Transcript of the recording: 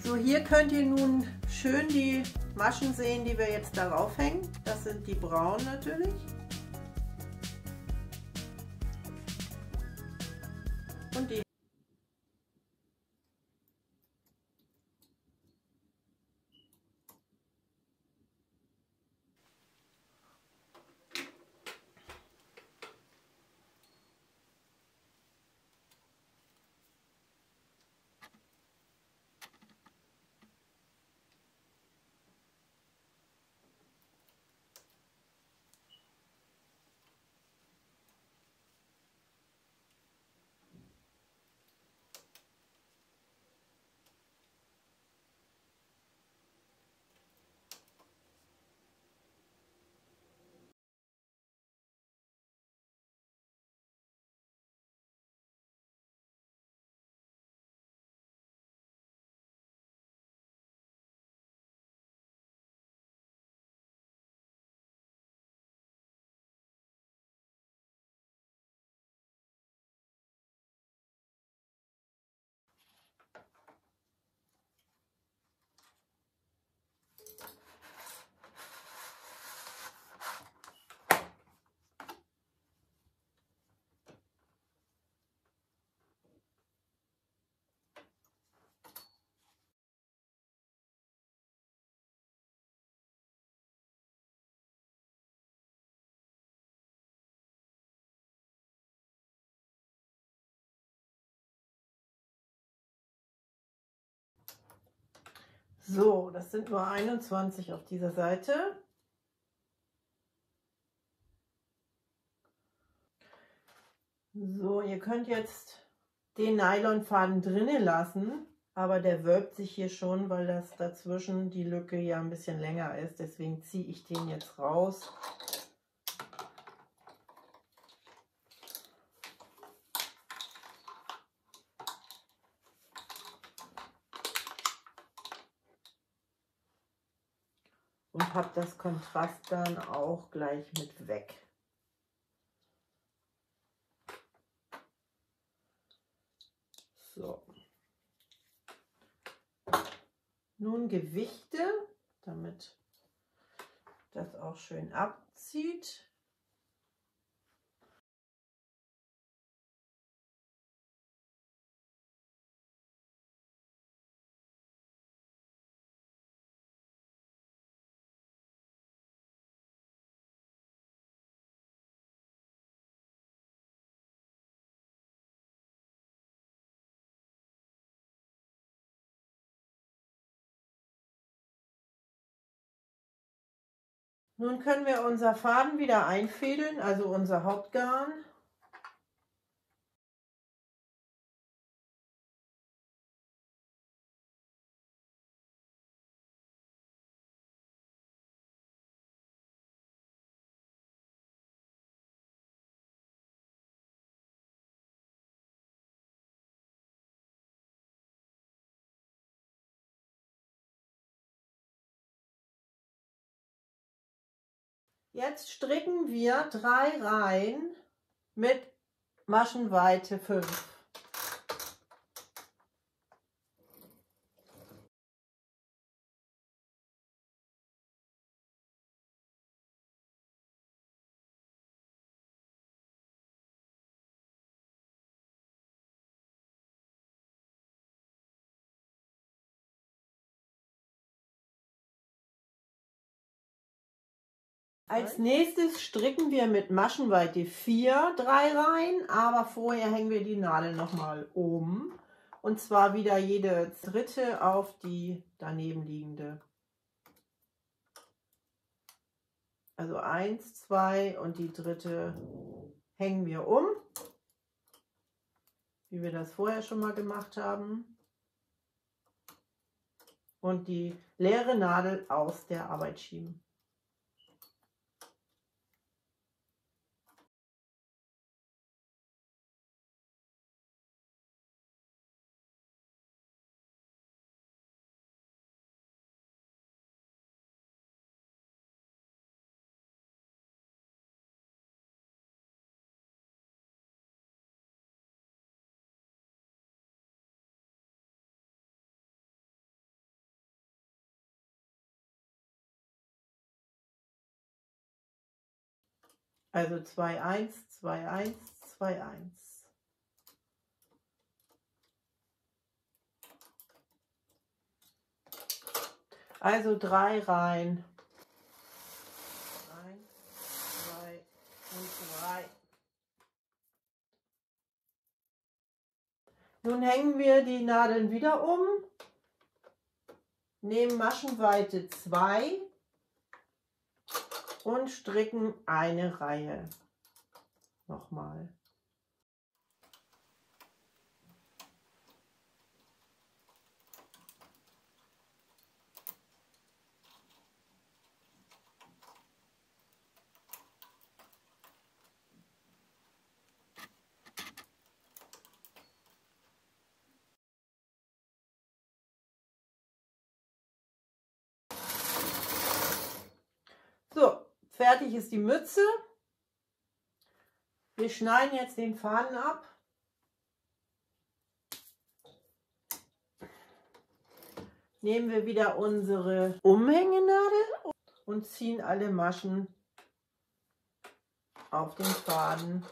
So, hier könnt ihr nun schön die Maschen sehen, die wir jetzt darauf hängen. Das sind die braunen natürlich. Und die so, das sind nur 21 auf dieser Seite. So, ihr könnt jetzt den Nylonfaden drinnen lassen, aber der wölbt sich hier schon, weil das dazwischen die Lücke ja ein bisschen länger ist. Deswegen ziehe ich den jetzt raus. Und habe das Kontrast dann auch gleich mit weg. So. Nun Gewichte, damit das auch schön abzieht. Nun können wir unser Faden wieder einfädeln, also unser Hauptgarn. Jetzt stricken wir 3 Reihen mit Maschenweite 5. Als nächstes stricken wir mit Maschenweite 4 3 Reihen, aber vorher hängen wir die Nadel nochmal um. Und zwar wieder jede dritte auf die daneben liegende. Also 1, 2 und die dritte hängen wir um, wie wir das vorher schon mal gemacht haben. Und die leere Nadel aus der Arbeit schieben. Also 2, 1, 2, 1, 2, 1. Also 3 Reihen. 1, 2 und 3. Nun hängen wir die Nadeln wieder um, nehmen Maschenweite 2 und stricken eine Reihe. Nochmal. So, fertig ist die Mütze. Wir schneiden jetzt den Faden ab. Nehmen wir wieder unsere Umhängenadel und ziehen alle Maschen auf den Faden.